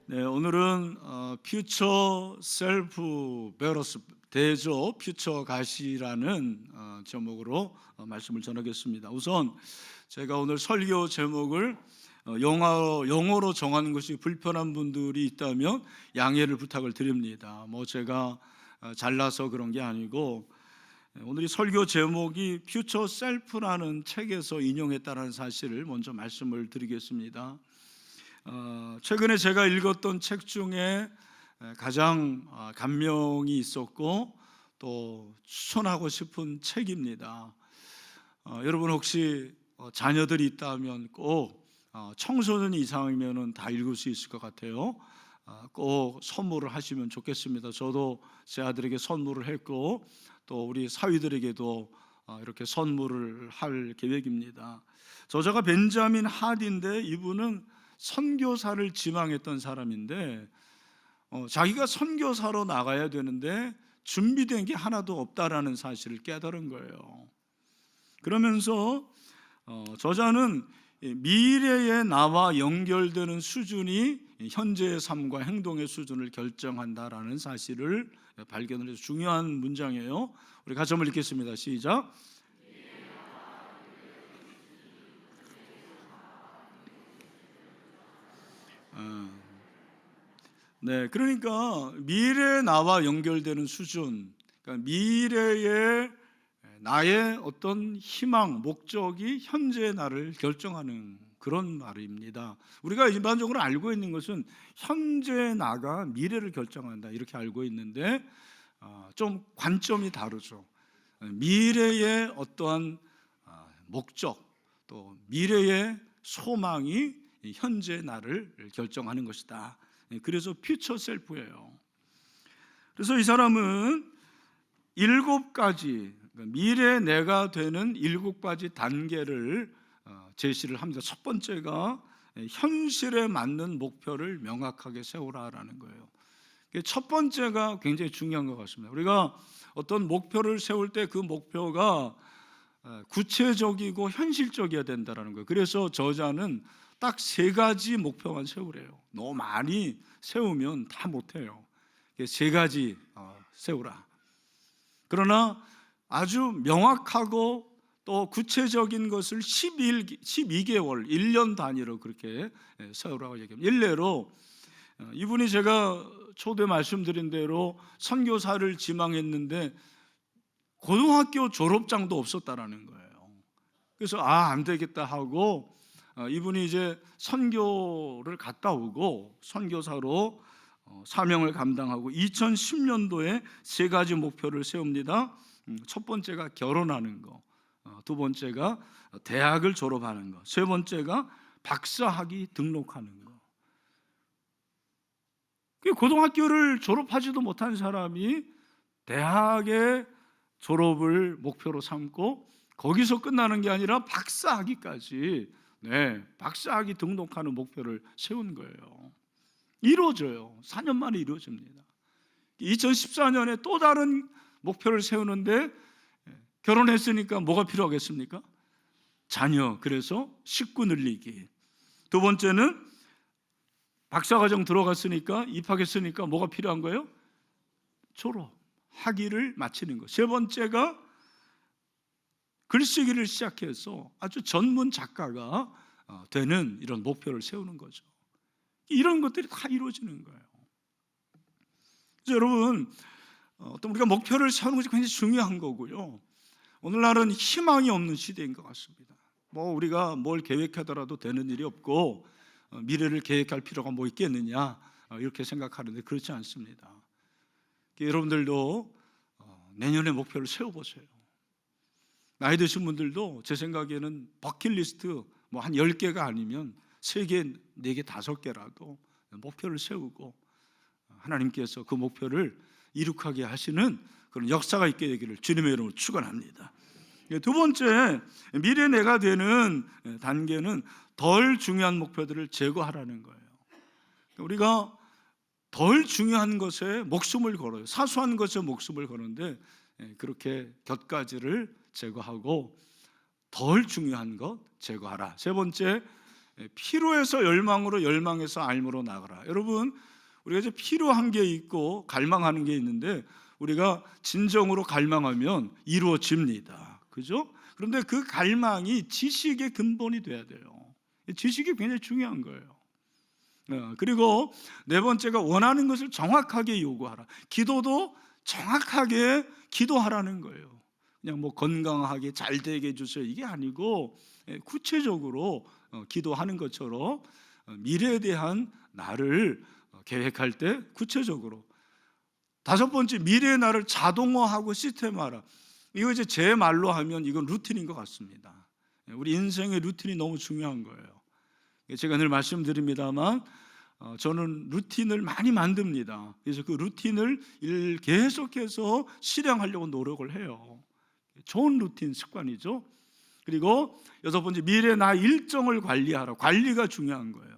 네, 오늘은 퓨처 셀프 베러스 대조 퓨처 가시라는 제목으로 말씀을 전하겠습니다. 우선 제가 오늘 설교 제목을 영어로 정하는 것이 불편한 분들이 있다면 양해를 부탁을 드립니다. 제가 잘나서 그런 게 아니고 오늘 이 설교 제목이 퓨처 셀프라는 책에서 인용했다는 사실을 먼저 말씀을 드리겠습니다. 최근에 제가 읽었던 책 중에 가장 감명이 있었고 또 추천하고 싶은 책입니다. 여러분 혹시 자녀들이 있다면 꼭 청소년 이상이면 다 읽을 수 있을 것 같아요. 꼭 선물을 하시면 좋겠습니다. 저도 제 아들에게 선물을 했고 또 우리 사위들에게도 이렇게 선물을 할 계획입니다. 저자가 벤자민 하디인데 이분은 선교사를 지망했던 사람인데 자기가 선교사로 나가야 되는데 준비된 게 하나도 없다라는 사실을 깨달은 거예요. 그러면서 저자는 미래의 나와 연결되는 수준이 현재의 삶과 행동의 수준을 결정한다라는 사실을 발견을 해서 중요한 문장이에요. 우리 같이 한번 읽겠습니다. 시작. 네, 그러니까 미래 나와 연결되는 수준, 그러니까 미래의 나의 어떤 희망, 목적이 현재의 나를 결정하는 그런 말입니다. 우리가 일반적으로 알고 있는 것은 현재 나가 미래를 결정한다 이렇게 알고 있는데 좀 관점이 다르죠. 미래의 어떠한 목적 또 미래의 소망이 현재 나를 결정하는 것이다. 그래서 퓨처 셀프예요. 그래서 이 사람은 7가지 미래 내가 되는 7가지 단계를 제시를 합니다. 첫 번째가 현실에 맞는 목표를 명확하게 세우라라는 거예요. 첫 번째가 굉장히 중요한 것 같습니다. 우리가 어떤 목표를 세울 때 그 목표가 구체적이고 현실적이어야 된다는 거예요. 그래서 저자는 딱 3가지 목표만 세우래요. 너무 많이 세우면 다 못해요. 3가지 세우라. 그러나 아주 명확하고 또 구체적인 것을 12개월, 1년 단위로 그렇게 세우라고 얘기합니다. 일례로 이분이 제가 초대 말씀드린 대로 선교사를 지망했는데 고등학교 졸업장도 없었다라는 거예요. 그래서 안 되겠다 하고 이분이 이제 선교를 갔다 오고 선교사로 사명을 감당하고 2010년도에 3가지 목표를 세웁니다. 첫 번째가 결혼하는 거, 두 번째가 대학을 졸업하는 거, 세 번째가 박사학위 등록하는 거. 고등학교를 졸업하지도 못한 사람이 대학의 졸업을 목표로 삼고 거기서 끝나는 게 아니라 박사학위까지 박사학위 등록하는 목표를 세운 거예요. 이루어져요. 4년 만에 이루어집니다. 2014년에 또 다른 목표를 세우는데 결혼했으니까 뭐가 필요하겠습니까? 자녀, 그래서 식구 늘리기. 두 번째는 박사과정 들어갔으니까 입학했으니까 뭐가 필요한 거예요? 졸업, 학위를 마치는 거. 세 번째가 글쓰기를 시작해서 아주 전문 작가가 되는 이런 목표를 세우는 거죠. 이런 것들이 다 이루어지는 거예요. 그래서 여러분, 또 우리가 목표를 세우는 것이 굉장히 중요한 거고요. 오늘날은 희망이 없는 시대인 것 같습니다. 우리가 뭘 계획하더라도 되는 일이 없고 미래를 계획할 필요가 뭐 있겠느냐 이렇게 생각하는데 그렇지 않습니다. 여러분들도 내년에 목표를 세워보세요. 나이 드신 분들도 제 생각에는 버킷리스트 한 10개가 아니면 3개, 4개, 5개라도 목표를 세우고 하나님께서 그 목표를 이룩하게 하시는 그런 역사가 있게 되기를 주님의 이름으로 축원합니다. 두 번째, 미래 내가 되는 단계는 덜 중요한 목표들을 제거하라는 거예요. 우리가 덜 중요한 것에 목숨을 걸어요. 사소한 것에 목숨을 거는데 그렇게 곁가지를 제거하고 덜 중요한 것 제거하라. 세 번째, 필요해서 열망으로, 열망해서 알므로 나가라. 여러분, 우리가 이제 필요한 게 있고 갈망하는 게 있는데 우리가 진정으로 갈망하면 이루어집니다. 그죠? 그런데 그 갈망이 지식의 근본이 돼야 돼요. 지식이 굉장히 중요한 거예요. 그리고 네 번째가 원하는 것을 정확하게 요구하라. 기도도 정확하게 기도하라는 거예요. 그냥 뭐 건강하게 잘 되게 해주세요 이게 아니고 구체적으로 기도하는 것처럼 미래에 대한 나를 계획할 때 구체적으로. 다섯 번째, 미래의 나를 자동화하고 시스템화하라. 이거 이제 제 말로 하면 이건 루틴인 것 같습니다. 우리 인생의 루틴이 너무 중요한 거예요. 제가 늘 말씀드립니다만 저는 루틴을 많이 만듭니다. 그래서 그 루틴을 계속해서 실행하려고 노력을 해요. 좋은 루틴 습관이죠. 그리고 여섯 번째, 미래 나 일정을 관리하라. 관리가 중요한 거예요.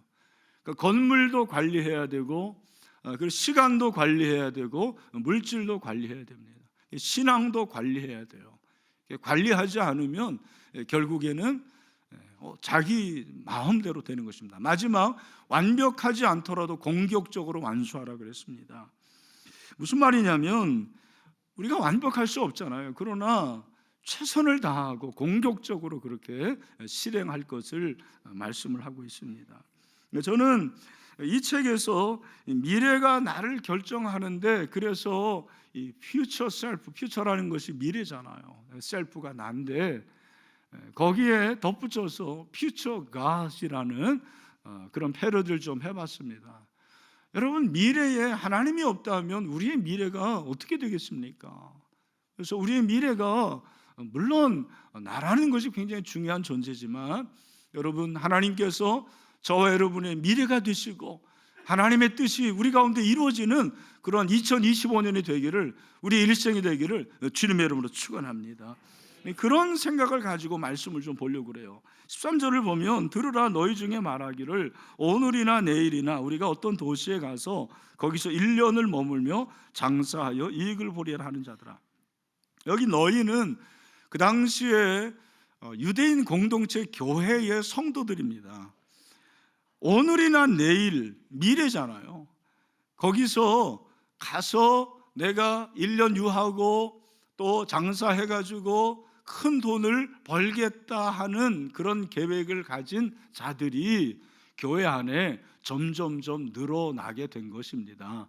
그러니까 건물도 관리해야 되고 그리고 시간도 관리해야 되고 물질도 관리해야 됩니다. 신앙도 관리해야 돼요. 관리하지 않으면 결국에는 자기 마음대로 되는 것입니다. 마지막, 완벽하지 않더라도 공격적으로 완수하라 그랬습니다. 무슨 말이냐면 우리가 완벽할 수 없잖아요. 그러나 최선을 다하고 공격적으로 그렇게 실행할 것을 말씀을 하고 있습니다. 저는 이 책에서 미래가 나를 결정하는데, 그래서 이 퓨처 셀프, 퓨처라는 것이 미래잖아요. 셀프가 난데 거기에 덧붙여서 퓨처 갓이라는 그런 패러디를 좀 해봤습니다. 여러분, 미래에 하나님이 없다면 우리의 미래가 어떻게 되겠습니까? 그래서 우리의 미래가 물론 나라는 것이 굉장히 중요한 존재지만 여러분, 하나님께서 저와 여러분의 미래가 되시고 하나님의 뜻이 우리 가운데 이루어지는 그런 2025년이 되기를, 우리의 일생이 되기를 주님의 이름으로 축원합니다. 그런 생각을 가지고 말씀을 좀 보려고 그래요. 13절을 보면 들으라, 너희 중에 말하기를 오늘이나 내일이나 우리가 어떤 도시에 가서 거기서 1년을 머물며 장사하여 이익을 보리라 하는 자들아. 여기 너희는 그 당시에 유대인 공동체 교회의 성도들입니다. 오늘이나 내일, 미래잖아요. 거기서 가서 내가 1년 유하고 또 장사해가지고 큰 돈을 벌겠다 하는 그런 계획을 가진 자들이 교회 안에 점점점 늘어나게 된 것입니다.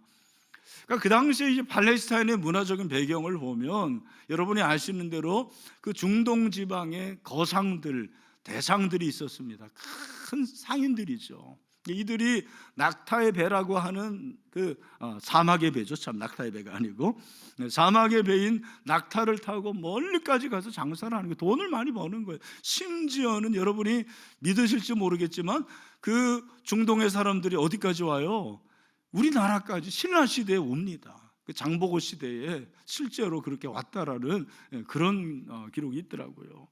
그러니까 그 당시에 이제 팔레스타인의 문화적인 배경을 보면 여러분이 아시는 대로 그 중동 지방의 거상들, 대상들이 있었습니다. 큰 상인들이죠. 이들이 낙타의 배라고 하는 그 사막의 배죠. 참, 낙타의 배가 아니고 사막의 배인 낙타를 타고 멀리까지 가서 장사를 하는 거예요. 돈을 많이 버는 거예요. 심지어는 여러분이 믿으실지 모르겠지만 그 중동의 사람들이 어디까지 와요? 우리나라까지 신라 시대에 옵니다. 그 장보고 시대에 실제로 그렇게 왔다라는 그런 기록이 있더라고요.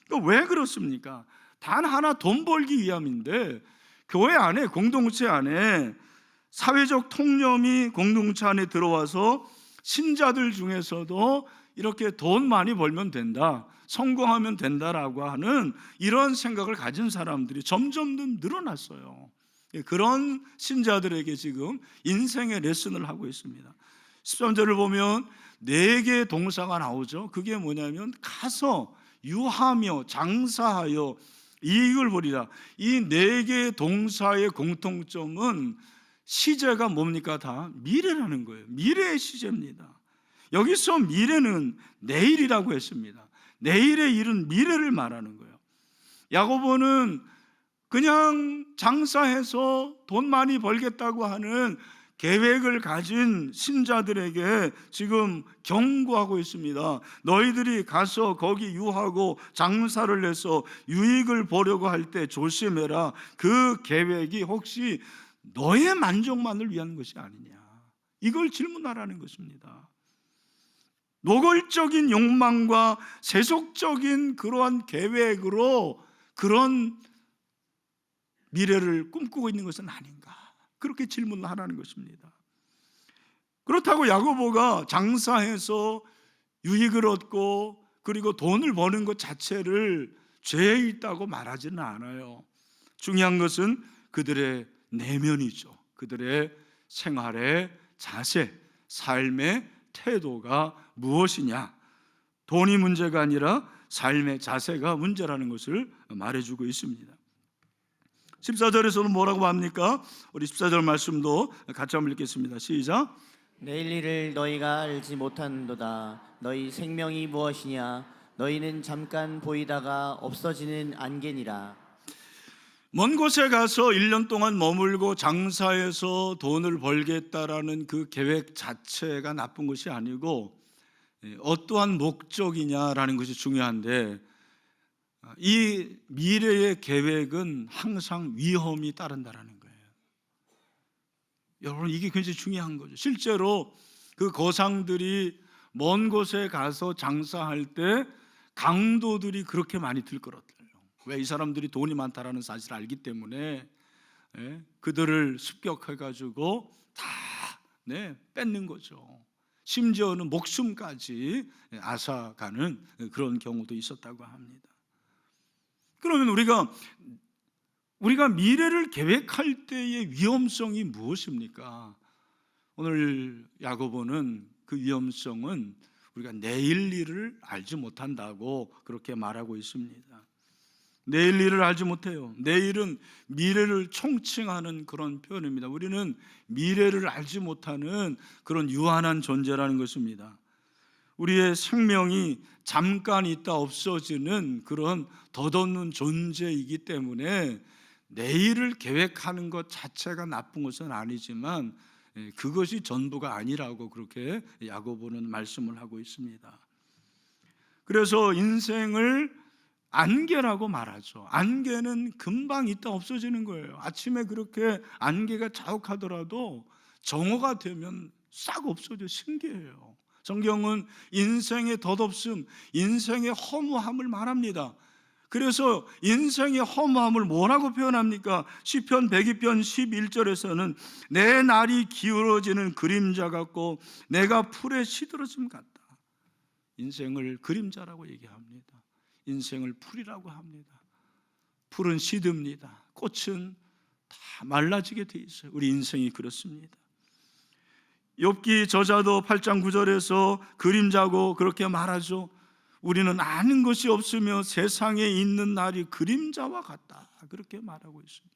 그러니까 왜 그렇습니까? 단 하나, 돈 벌기 위함인데 교회 안에, 공동체 안에 사회적 통념이 공동체 안에 들어와서 신자들 중에서도 이렇게 돈 많이 벌면 된다, 성공하면 된다라고 하는 이런 생각을 가진 사람들이 점점 늘어났어요. 그런 신자들에게 지금 인생의 레슨을 하고 있습니다. 13절을 보면 4개의 동사가 나오죠. 그게 뭐냐면 가서 유하며 장사하여 이익을 보리라. 이 4개의 동사의 공통점은 시제가 뭡니까? 다 미래라는 거예요. 미래의 시제입니다. 여기서 미래는 내일이라고 했습니다. 내일의 일은 미래를 말하는 거예요. 야고보는 그냥 장사해서 돈 많이 벌겠다고 하는 계획을 가진 신자들에게 지금 경고하고 있습니다. 너희들이 가서 거기 유하고 장사를 해서 유익을 보려고 할 때 조심해라. 그 계획이 혹시 너의 만족만을 위한 것이 아니냐, 이걸 질문하라는 것입니다. 노골적인 욕망과 세속적인 그러한 계획으로 그런 미래를 꿈꾸고 있는 것은 아닌가, 그렇게 질문을 하라는 것입니다. 그렇다고 야고보가 장사해서 유익을 얻고 그리고 돈을 버는 것 자체를 죄에 있다고 말하지는 않아요. 중요한 것은 그들의 내면이죠. 그들의 생활의 자세, 삶의 태도가 무엇이냐. 돈이 문제가 아니라 삶의 자세가 문제라는 것을 말해주고 있습니다. 14절에서는 뭐라고 합니까? 우리 14절 말씀도 같이 한번 읽겠습니다. 시작. 내일 일을 너희가 알지 못하는도다. 너희 생명이 무엇이냐? 너희는 잠깐 보이다가 없어지는 안개니라. 먼 곳에 가서 1년 동안 머물고 장사해서 돈을 벌겠다라는 그 계획 자체가 나쁜 것이 아니고 어떠한 목적이냐라는 것이 중요한데, 이 미래의 계획은 항상 위험이 따른다라는 거예요. 여러분, 이게 굉장히 중요한 거죠. 실제로 그 거상들이 먼 곳에 가서 장사할 때 강도들이 그렇게 많이 들끓었대요. 왜? 이 사람들이 돈이 많다라는 사실을 알기 때문에 그들을 습격해가지고 다 뺏는 거죠. 심지어는 목숨까지 앗아가는 그런 경우도 있었다고 합니다. 그러면 우리가 미래를 계획할 때의 위험성이 무엇입니까? 오늘 야고보는 그 위험성은 우리가 내일 일을 알지 못한다고 그렇게 말하고 있습니다. 내일 일을 알지 못해요. 내일은 미래를 총칭하는 그런 표현입니다. 우리는 미래를 알지 못하는 그런 유한한 존재라는 것입니다. 우리의 생명이 잠깐 있다 없어지는 그런 덧없는 존재이기 때문에 내일을 계획하는 것 자체가 나쁜 것은 아니지만 그것이 전부가 아니라고 그렇게 야고보는 말씀을 하고 있습니다. 그래서 인생을 안개라고 말하죠. 안개는 금방 있다 없어지는 거예요. 아침에 그렇게 안개가 자욱하더라도 정오가 되면 싹 없어져. 신기해요. 성경은 인생의 덧없음, 인생의 허무함을 말합니다. 그래서 인생의 허무함을 뭐라고 표현합니까? 시편 102편 11절에서는 내 날이 기울어지는 그림자 같고 내가 풀에 시들어짐 같다. 인생을 그림자라고 얘기합니다. 인생을 풀이라고 합니다. 풀은 시듭니다. 꽃은 다 말라지게 돼 있어요. 우리 인생이 그렇습니다. 욥기 저자도 8장 9절에서 그림자고 그렇게 말하죠. 우리는 아는 것이 없으며 세상에 있는 날이 그림자와 같다. 그렇게 말하고 있습니다.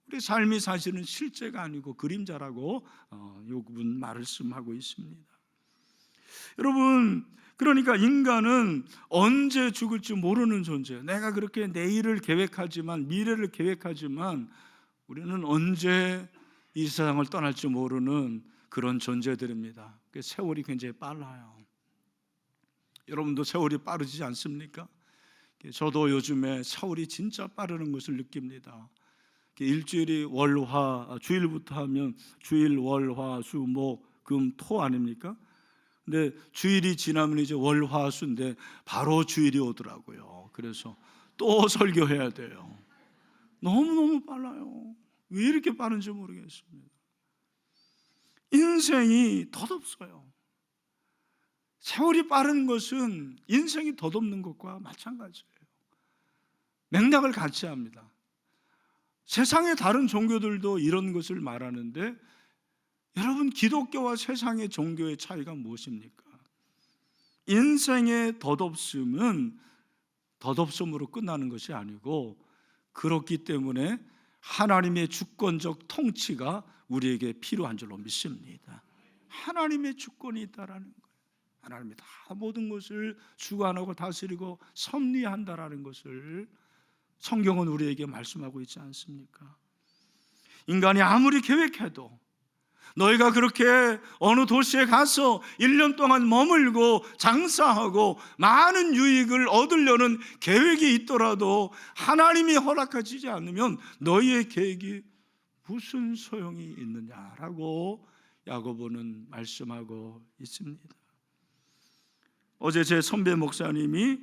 우리 삶이 사실은 실제가 아니고 그림자라고 욥은 말씀하고 있습니다. 여러분, 그러니까 인간은 언제 죽을지 모르는 존재예요. 내가 그렇게 내일을 계획하지만, 미래를 계획하지만 우리는 언제 이 세상을 떠날지 모르는 그런 존재들입니다. 세월이 굉장히 빨라요. 여러분도 세월이 빠르지 않습니까? 저도 요즘에 세월이 진짜 빠르는 것을 느낍니다. 일주일이 월화, 주일부터 하면 주일, 월화, 수, 목, 금, 토 아닙니까? 근데 주일이 지나면 이제 월화수인데 바로 주일이 오더라고요. 그래서 또 설교해야 돼요. 너무너무 빨라요. 왜 이렇게 빠른지 모르겠습니다. 인생이 덧없어요. 세월이 빠른 것은 인생이 덧없는 것과 마찬가지예요. 맥락을 같이 합니다. 세상의 다른 종교들도 이런 것을 말하는데, 여러분, 기독교와 세상의 종교의 차이가 무엇입니까? 인생의 덧없음은 덧없음으로 끝나는 것이 아니고, 그렇기 때문에 하나님의 주권적 통치가 우리에게 필요한 줄로 믿습니다. 하나님의 주권이 있다라는 거예요. 하나님이 다 모든 것을 주관하고 다스리고 섭리한다라는 것을 성경은 우리에게 말씀하고 있지 않습니까? 인간이 아무리 계획해도, 너희가 그렇게 어느 도시에 가서 1년 동안 머물고 장사하고 많은 유익을 얻으려는 계획이 있더라도 하나님이 허락하지 않으면 너희의 계획이 무슨 소용이 있느냐라고 야고보는 말씀하고 있습니다. 어제 제 선배 목사님이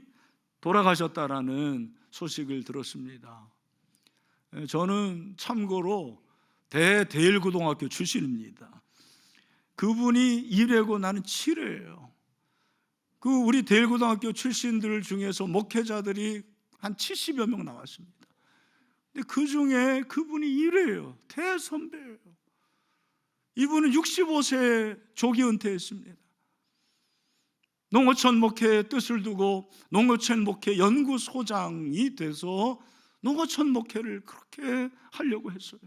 돌아가셨다라는 소식을 들었습니다. 저는 참고로 대일고등학교 출신입니다. 그분이 1회고 나는 7회예요. 우리 대일고등학교 출신들 중에서 목회자들이 한 70여 명 나왔습니다. 근데 그 중에 그분이 이래요. 대선배예요. 이분은 65세에 조기 은퇴했습니다. 농어촌 목회의 뜻을 두고 농어촌 목회 연구소장이 돼서 농어촌 목회를 그렇게 하려고 했어요.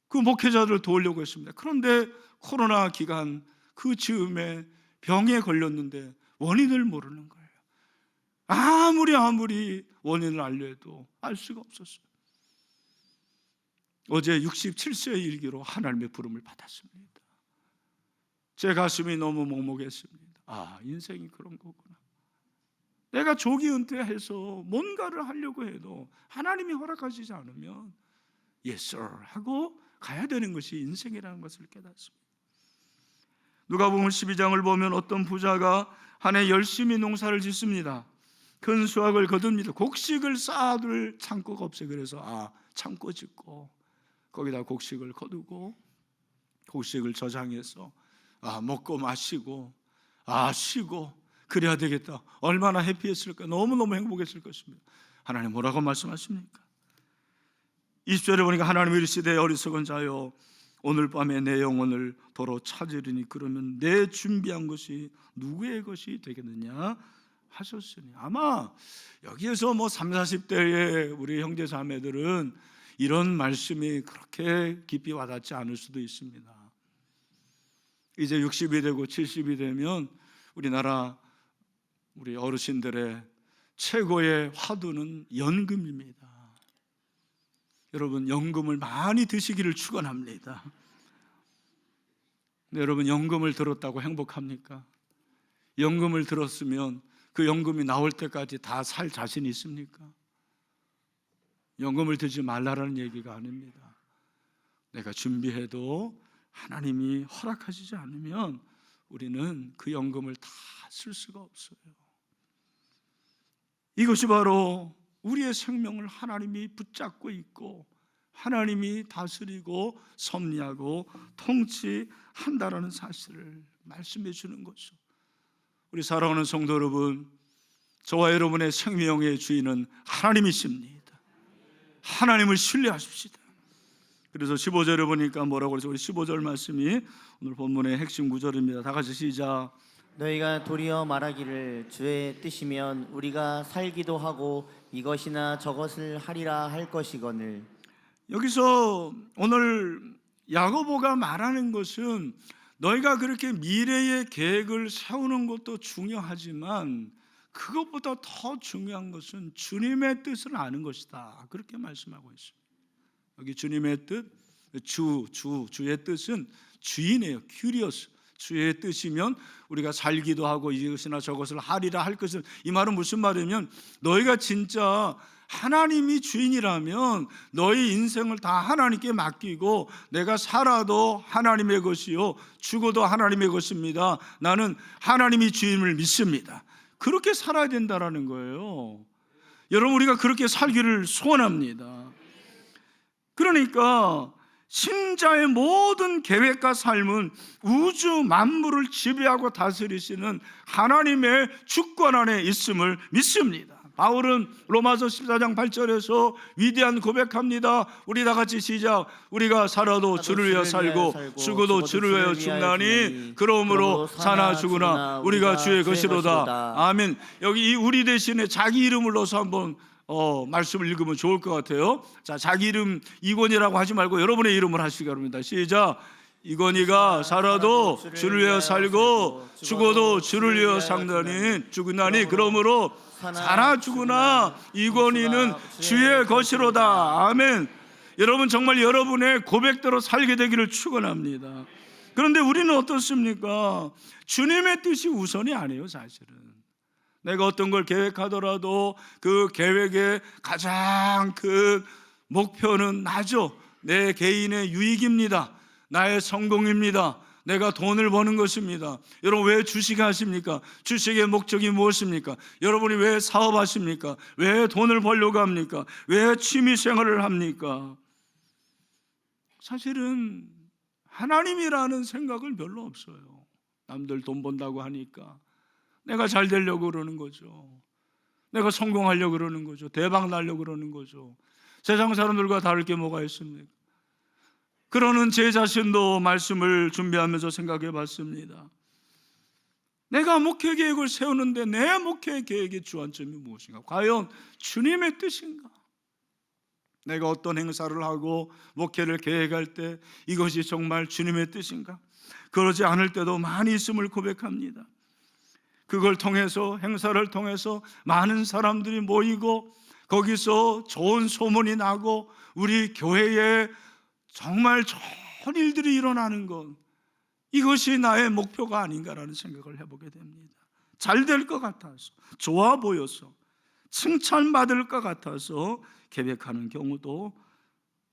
그 목회자들을 도우려고 했습니다. 그런데 코로나 기간 그 즈음에 병에 걸렸는데 원인을 모르는 거예요. 아무리 원인을 알려도 알 수가 없었어요. 어제 67세의 일기로 하나님의 부름을 받았습니다. 제 가슴이 너무 먹먹했습니다. 아, 인생이 그런 거구나. 내가 조기 은퇴해서 뭔가를 하려고 해도 하나님이 허락하시지 않으면 Yes sir 하고 가야 되는 것이 인생이라는 것을 깨닫습니다. 누가복음 12장을 보면 어떤 부자가 한 해 열심히 농사를 짓습니다. 큰 수확을 거둡니다. 곡식을 쌓아둘 창고가 없어요. 그래서 창고 짓고 거기다 곡식을 거두고 곡식을 저장해서 먹고 마시고 쉬고 그래야 되겠다. 얼마나 해피했을까. 너무너무 행복했을 것입니다. 하나님 뭐라고 말씀하십니까? 20절에 보니까 하나님이 이르시되 어리석은 자여 오늘 밤에 내 영혼을 도로 찾으리니 그러면 내 준비한 것이 누구의 것이 되겠느냐 하셨으니, 아마 여기에서 30, 40대의 우리 형제 자매들은 이런 말씀이 그렇게 깊이 와닿지 않을 수도 있습니다. 이제 60이 되고 70이 되면 우리나라 우리 어르신들의 최고의 화두는 연금입니다. 여러분, 연금을 많이 드시기를 축원합니다. 근데 여러분, 연금을 들었다고 행복합니까? 연금을 들었으면 그 연금이 나올 때까지 다 살 자신 있습니까? 연금을 들지 말라라는 얘기가 아닙니다. 내가 준비해도 하나님이 허락하시지 않으면 우리는 그 연금을 다 쓸 수가 없어요. 이것이 바로 우리의 생명을 하나님이 붙잡고 있고 하나님이 다스리고 섭리하고 통치한다라는 사실을 말씀해 주는 거죠. 우리 사랑하는 성도 여러분, 저와 여러분의 생명의 주인은 하나님이십니다. 하나님을 신뢰하십시다. 그래서 15절에 보니까 뭐라고 그러죠? 우리 15절 말씀이 오늘 본문의 핵심 구절입니다. 다 같이 시작. 너희가 도리어 말하기를 주의 뜻이면 우리가 살기도 하고 이것이나 저것을 하리라 할 것이거늘. 여기서 오늘 야고보가 말하는 것은 너희가 그렇게 미래의 계획을 세우는 것도 중요하지만 그것보다 더 중요한 것은 주님의 뜻을 아는 것이다. 그렇게 말씀하고 있습니다. 여기 주님의 뜻, 주의 뜻은 주인이에요. 큐리어스. 주의 뜻이면 우리가 살기도 하고 이것이나 저것을 하리라 할 것을, 이 말은 무슨 말이냐면 너희가 진짜 하나님이 주인이라면 너희 인생을 다 하나님께 맡기고 내가 살아도 하나님의 것이요 죽어도 하나님의 것입니다. 나는 하나님이 주임을 믿습니다. 그렇게 살아야 된다라는 거예요. 여러분, 우리가 그렇게 살기를 소원합니다. 그러니까 신자의 모든 계획과 삶은 우주 만물을 지배하고 다스리시는 하나님의 주권 안에 있음을 믿습니다. 바울은 로마서 14장 8절에서 위대한 고백합니다. 우리 다 같이 시작. 우리가 살아도 주를 위하여 살고 죽어도 주를 위하여 죽나니 그러므로 사나 죽으나 우리가 주의 것이로다. 아멘. 여기 이 우리 대신에 자기 이름을 넣어서 한번 말씀을 읽으면 좋을 것 같아요. 자, 자기 이름 이건희라고 하지 말고 여러분의 이름을 하시기 바랍니다. 시작. 이건희가 살아도 주를 위하여 살고 죽어도 주를 위하여 죽으나니 그러므로 사나 죽으나 이건희는 주의 것이로다. 아멘. 여러분, 정말 여러분의 고백대로 살게 되기를 축원합니다. 그런데 우리는 어떻습니까? 주님의 뜻이 우선이 아니에요. 사실은 내가 어떤 걸 계획하더라도 그 계획의 가장 큰 목표는 나죠. 내 개인의 유익입니다. 나의 성공입니다. 내가 돈을 버는 것입니다. 여러분, 왜 주식하십니까? 주식의 목적이 무엇입니까? 여러분이 왜 사업하십니까? 왜 돈을 벌려고 합니까? 왜 취미생활을 합니까? 사실은 하나님이라는 생각은 별로 없어요. 남들 돈 번다고 하니까 내가 잘 되려고 그러는 거죠. 내가 성공하려고 그러는 거죠. 대박 나려고 그러는 거죠. 세상 사람들과 다를 게 뭐가 있습니까? 그러는 제 자신도 말씀을 준비하면서 생각해 봤습니다. 내가 목회 계획을 세우는데 내 목회 계획의 주안점이 무엇인가? 과연 주님의 뜻인가? 내가 어떤 행사를 하고 목회를 계획할 때 이것이 정말 주님의 뜻인가? 그러지 않을 때도 많이 있음을 고백합니다. 그걸 통해서, 행사를 통해서 많은 사람들이 모이고 거기서 좋은 소문이 나고 우리 교회에 정말 좋은 일들이 일어나는 것, 이것이 나의 목표가 아닌가라는 생각을 해보게 됩니다. 잘 될 것 같아서, 좋아 보여서, 칭찬받을 것 같아서 계획하는 경우도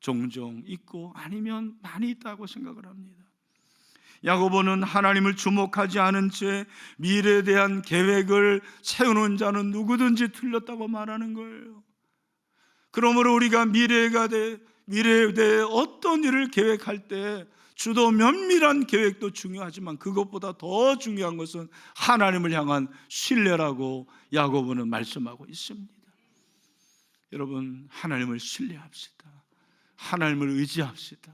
종종 있고 아니면 많이 있다고 생각을 합니다. 야고보는 하나님을 주목하지 않은 채 미래에 대한 계획을 세우는 자는 누구든지 틀렸다고 말하는 거예요. 그러므로 우리가 미래에 대해 어떤 일을 계획할 때 주도 면밀한 계획도 중요하지만 그것보다 더 중요한 것은 하나님을 향한 신뢰라고 야고보는 말씀하고 있습니다. 여러분, 하나님을 신뢰합시다. 하나님을 의지합시다.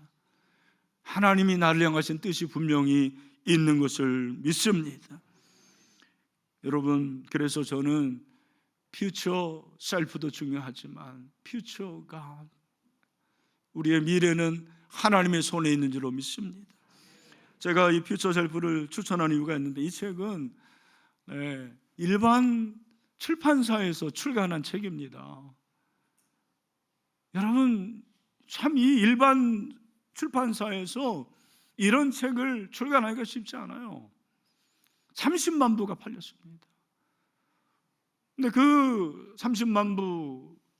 하나님이 나를 향하신 뜻이 분명히 있는 것을 믿습니다. 여러분, 그래서 저는 퓨처 셀프도 중요하지만 퓨처 갓, 우리의 미래는 하나님의 손에 있는 줄로 믿습니다. 제가 이 퓨처 셀프를 추천한 이유가 있는데, 이 책은 일반 출판사에서 출간한 책입니다. 여러분, 참 이 일반 출판사에서 이런 책을 출간하기가 쉽지 않아요. 30만 부가 팔렸습니다. 근데 그 30만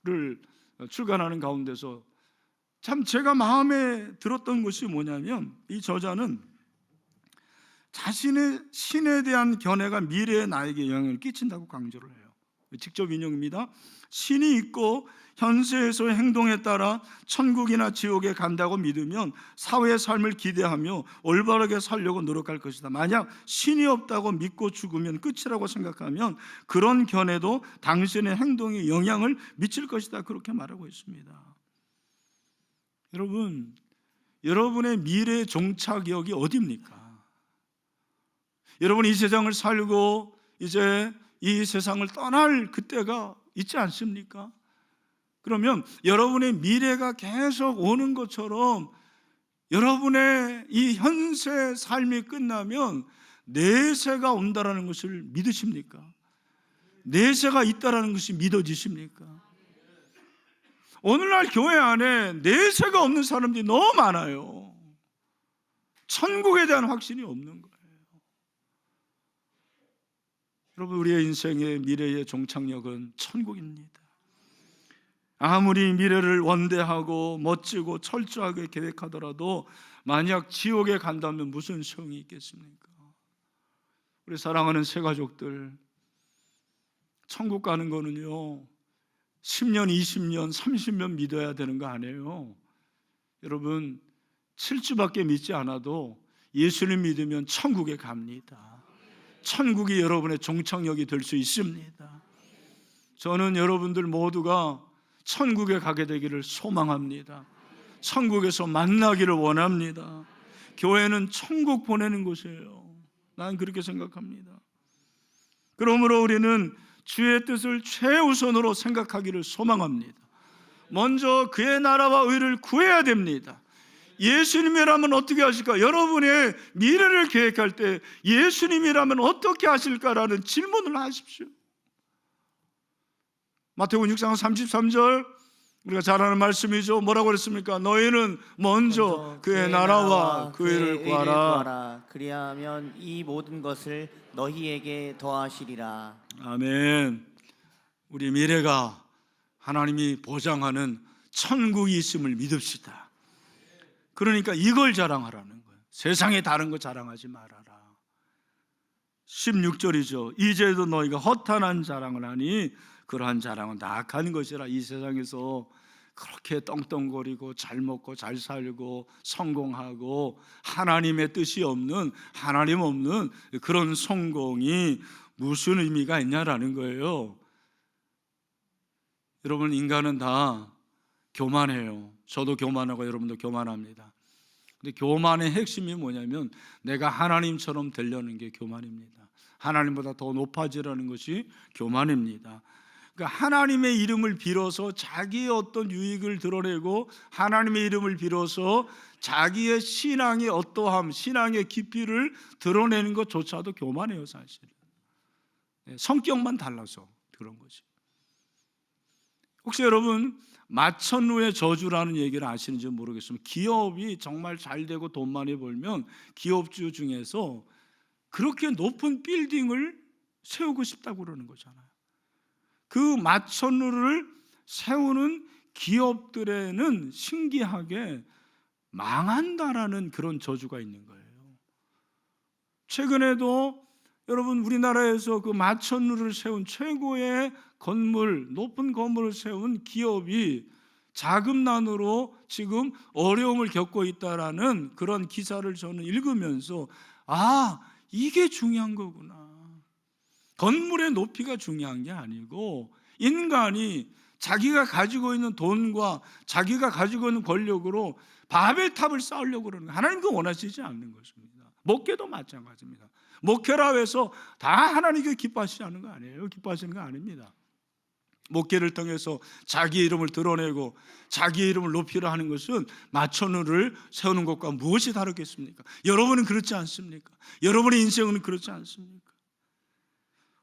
부를 출간하는 가운데서 참 제가 마음에 들었던 것이 뭐냐면, 이 저자는 자신의 신에 대한 견해가 미래의 나에게 영향을 끼친다고 강조를 해요. 직접 인용입니다. 신이 있고 현세에서의 행동에 따라 천국이나 지옥에 간다고 믿으면 사회의 삶을 기대하며 올바르게 살려고 노력할 것이다. 만약 신이 없다고 믿고 죽으면 끝이라고 생각하면 그런 견해도 당신의 행동에 영향을 미칠 것이다. 그렇게 말하고 있습니다. 여러분, 여러분의 미래 종착역이 어디입니까? 여러분, 이 세상을 살고 이제 이 세상을 떠날 그때가 있지 않습니까? 그러면 여러분의 미래가 계속 오는 것처럼 여러분의 이 현세 삶이 끝나면 내세가 온다라는 것을 믿으십니까? 내세가 있다라는 것이 믿어지십니까? 오늘날 교회 안에 내세가 없는 사람들이 너무 많아요. 천국에 대한 확신이 없는 거예요. 여러분, 우리의 인생의 미래의 종착역은 천국입니다. 아무리 미래를 원대하고 멋지고 철저하게 계획하더라도 만약 지옥에 간다면 무슨 소용이 있겠습니까? 우리 사랑하는 새가족들, 천국 가는 거는요 10년, 20년, 30년 믿어야 되는 거 아니에요. 여러분, 7주밖에 믿지 않아도 예수님 믿으면 천국에 갑니다. 천국이 여러분의 종착역이 될 수 있습니다. 저는 여러분들 모두가 천국에 가게 되기를 소망합니다. 천국에서 만나기를 원합니다. 교회는 천국 보내는 곳이에요. 난 그렇게 생각합니다. 그러므로 우리는 주의 뜻을 최우선으로 생각하기를 소망합니다. 먼저 그의 나라와 의를 구해야 됩니다. 예수님이라면 어떻게 하실까? 여러분의 미래를 계획할 때 예수님이라면 어떻게 하실까라는 질문을 하십시오. 마태복음 6장 33절, 우리가 잘 아는 말씀이죠. 뭐라고 그랬습니까? 너희는 먼저 그의 나라와 그 의를 구하라. 그리하면 이 모든 것을 너희에게 더하시리라. 아멘. 우리 미래가 하나님이 보장하는 천국이 있음을 믿읍시다. 그러니까 이걸 자랑하라는 거예요. 세상에 다른 거 자랑하지 말아라. 16절이죠. 이제도 너희가 허탄한 자랑을 하니 그러한 자랑은 나약한 것이라. 이 세상에서 그렇게 떵떵거리고 잘 먹고 잘 살고 성공하고 하나님의 뜻이 없는, 하나님 없는 그런 성공이 무슨 의미가 있냐라는 거예요. 여러분, 인간은 다 교만해요. 저도 교만하고 여러분도 교만합니다. 근데 교만의 핵심이 뭐냐면 내가 하나님처럼 되려는 게 교만입니다. 하나님보다 더 높아지라는 것이 교만입니다. 그러니까 하나님의 이름을 빌어서 자기의 어떤 유익을 드러내고 하나님의 이름을 빌어서 자기의 신앙의 어떠함, 신앙의 깊이를 드러내는 것조차도 교만해요, 사실은. 성격만 달라서 그런 거지. 혹시 여러분 마천루의 저주라는 얘기를 아시는지 모르겠지만 기업이 정말 잘 되고 돈 많이 벌면 기업주 중에서 그렇게 높은 빌딩을 세우고 싶다고 그러는 거잖아요. 그 마천루를 세우는 기업들에는 신기하게 망한다라는 그런 저주가 있는 거예요. 최근에도 여러분 우리나라에서 그 마천루를 세운 최고의 건물, 높은 건물을 세운 기업이 자금난으로 지금 어려움을 겪고 있다라는 그런 기사를 저는 읽으면서 아, 이게 중요한 거구나. 건물의 높이가 중요한 게 아니고 인간이 자기가 가지고 있는 돈과 자기가 가지고 있는 권력으로 바벨탑을 쌓으려고 그러는 거예요. 하나님 그거 원하시지 않는 것입니다. 목회도 마찬가지입니다. 목회라 해서 다 하나님께 기뻐하시지 않는 거 아니에요. 기뻐하시는 거 아닙니다. 목회를 통해서 자기 이름을 드러내고 자기 이름을 높이려 하는 것은 마천루를 세우는 것과 무엇이 다르겠습니까? 여러분은 그렇지 않습니까? 여러분의 인생은 그렇지 않습니까?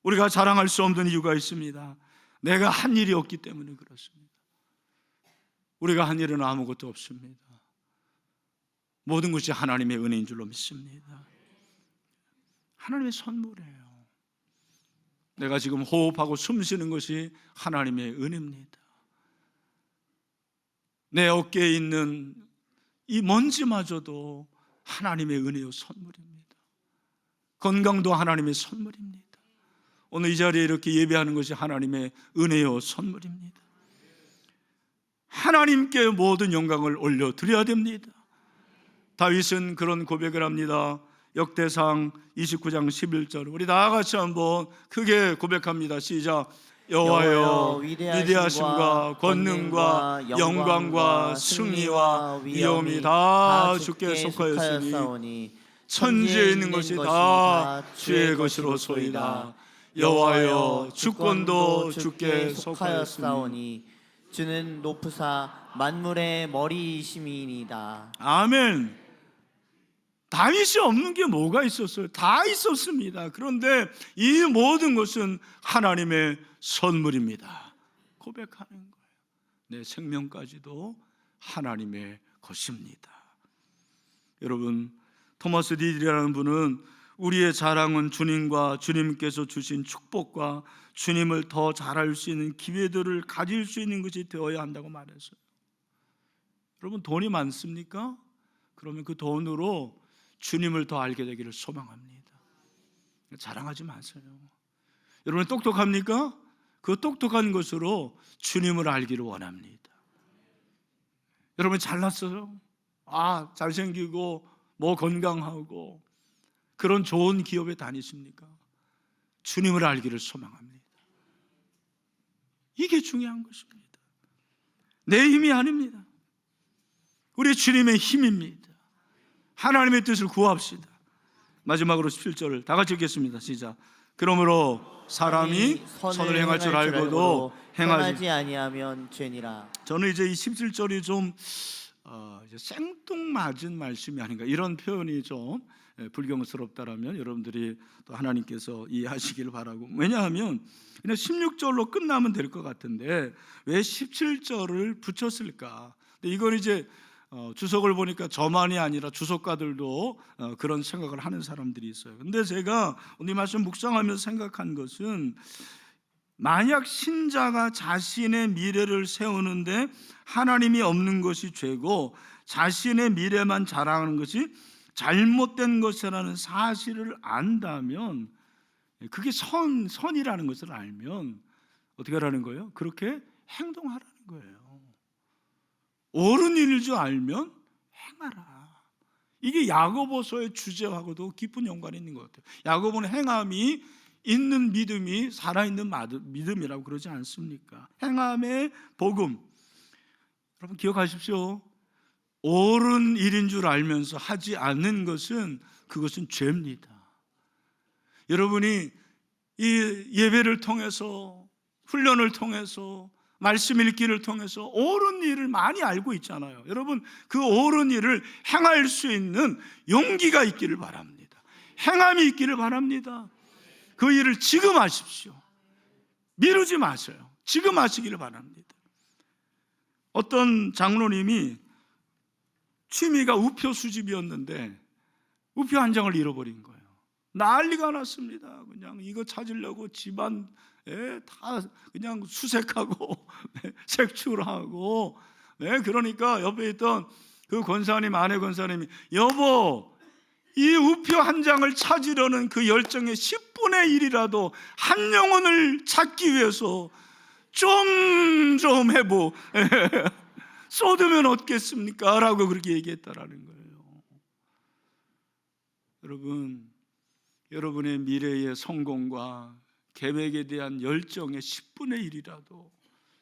우리가 자랑할 수 없는 이유가 있습니다. 내가 한 일이 없기 때문에 그렇습니다. 우리가 한 일은 아무것도 없습니다. 모든 것이 하나님의 은혜인 줄로 믿습니다. 하나님의 선물이에요. 내가 지금 호흡하고 숨 쉬는 것이 하나님의 은혜입니다. 내 어깨에 있는 이 먼지마저도 하나님의 은혜요 선물입니다. 건강도 하나님의 선물입니다. 오늘 이 자리에 이렇게 예배하는 것이 하나님의 은혜요 선물입니다. 하나님께 모든 영광을 올려드려야 됩니다. 다윗은 그런 고백을 합니다. 역대상 29장 11절 우리 다 같이 한번 크게 고백합니다. 시작. 여호와여 위대하심과 권능과 영광과 승리와 위엄이 다 주께 속하였으니 천지에 있는 것이 다 주의 것이로소이다. 여호와여 주권도 주께 속하였사오니 주는 높으사 만물의 머리이심이니이다. 아멘. 다윗이 없는 게 뭐가 있었어요? 다 있었습니다. 그런데 이 모든 것은 하나님의 선물입니다. 고백하는 거예요. 내 생명까지도 하나님의 것입니다. 여러분, 토마스 디딜이라는 분은 우리의 자랑은 주님과 주님께서 주신 축복과 주님을 더 잘 알 수 있는 기회들을 가질 수 있는 것이 되어야 한다고 말했어요. 여러분, 돈이 많습니까? 그러면 그 돈으로 주님을 더 알게 되기를 소망합니다. 자랑하지 마세요. 여러분 똑똑합니까? 그 똑똑한 것으로 주님을 알기를 원합니다. 여러분 잘났어요? 아, 잘생기고 뭐 건강하고 그런 좋은 기업에 다니십니까? 주님을 알기를 소망합니다. 이게 중요한 것입니다. 내 힘이 아닙니다. 우리 주님의 힘입니다. 하나님의 뜻을 구합시다. 마지막으로 17절을 다 같이 읽겠습니다. 시작. 그러므로 사람이 선을 행할 줄 알고도 행하지 아니하면 죄니라. 저는 이제 이 17절이 좀 이제 생뚱맞은 말씀이 아닌가 이런 표현이 좀 불경스럽다라면 여러분들이 또 하나님께서 이해하시길 바라고. 왜냐하면 그냥 16절로 끝나면 될 것 같은데 왜 17절을 붙였을까? 근데 이건 이제 주석을 보니까 저만이 아니라 주석가들도 그런 생각을 하는 사람들이 있어요. 근데 제가 오늘 이 말씀 묵상하면서 생각한 것은 만약 신자가 자신의 미래를 세우는데 하나님이 없는 것이 죄고 자신의 미래만 자랑하는 것이 잘못된 것이라는 사실을 안다면, 그게 선이라는 것을 알면 어떻게 하라는 거예요? 그렇게 행동하라는 거예요. 옳은 일일 줄 알면 행하라. 이게 야고보서의 주제하고도 깊은 연관이 있는 것 같아요. 야고보는 행함이 있는 믿음이 살아있는 믿음이라고 그러지 않습니까? 행함의 복음. 여러분 기억하십시오. 옳은 일인 줄 알면서 하지 않는 것은 그것은 죄입니다. 여러분이 이 예배를 통해서, 훈련을 통해서, 말씀 읽기를 통해서 옳은 일을 많이 알고 있잖아요. 여러분 그 옳은 일을 행할 수 있는 용기가 있기를 바랍니다. 행함이 있기를 바랍니다. 그 일을 지금 하십시오. 미루지 마세요. 지금 하시기를 바랍니다. 어떤 장로님이 취미가 우표 수집이었는데 우표 한 장을 잃어버린 거예요. 난리가 났습니다. 그냥 이거 찾으려고 집안에 다 그냥 수색하고 색출하고, 그러니까 옆에 있던 그 권사님, 아내 권사님이, 여보, 이 우표 한 장을 찾으려는 그 열정의 10분의 1이라도 한 영혼을 찾기 위해서 좀 해보 쏟으면 어떻겠습니까? 라고 그렇게 얘기했다라는 거예요. 여러분, 여러분의 미래의 성공과 계획에 대한 열정의 10분의 1이라도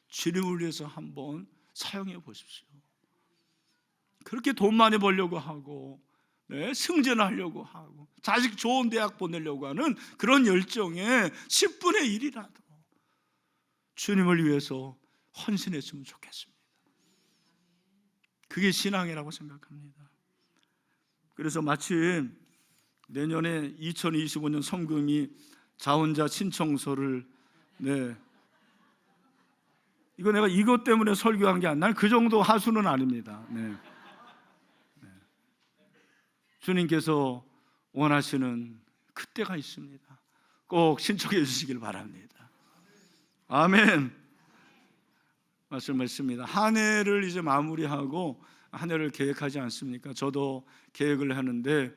주님을 위해서 한번 사용해 보십시오. 그렇게 돈 많이 벌려고 하고, 승진하려고 하고, 자식 좋은 대학 보내려고 하는 그런 열정의 10분의 1이라도 주님을 위해서 헌신했으면 좋겠습니다. 그게 신앙이라고 생각합니다. 그래서 마침 내년에 2025년 성금이 자원자 신청서를, 이거 내가 이것 때문에 설교한 게 아니라 그 정도 하수는 아닙니다. 주님께서 원하시는 그때가 있습니다. 꼭 신청해 주시길 바랍니다. 아멘. 말씀했습니다. 한 해를 이제 마무리하고 한 해를 계획하지 않습니까? 저도 계획을 하는데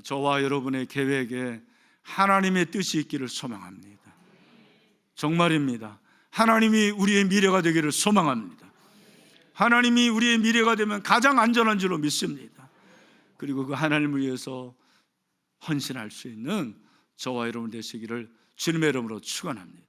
저와 여러분의 계획에 하나님의 뜻이 있기를 소망합니다. 정말입니다. 하나님이 우리의 미래가 되기를 소망합니다. 하나님이 우리의 미래가 되면 가장 안전한 줄로 믿습니다. 그리고 그 하나님을 위해서 헌신할 수 있는 저와 여러분 되시기를 주님의 이름으로 축원합니다.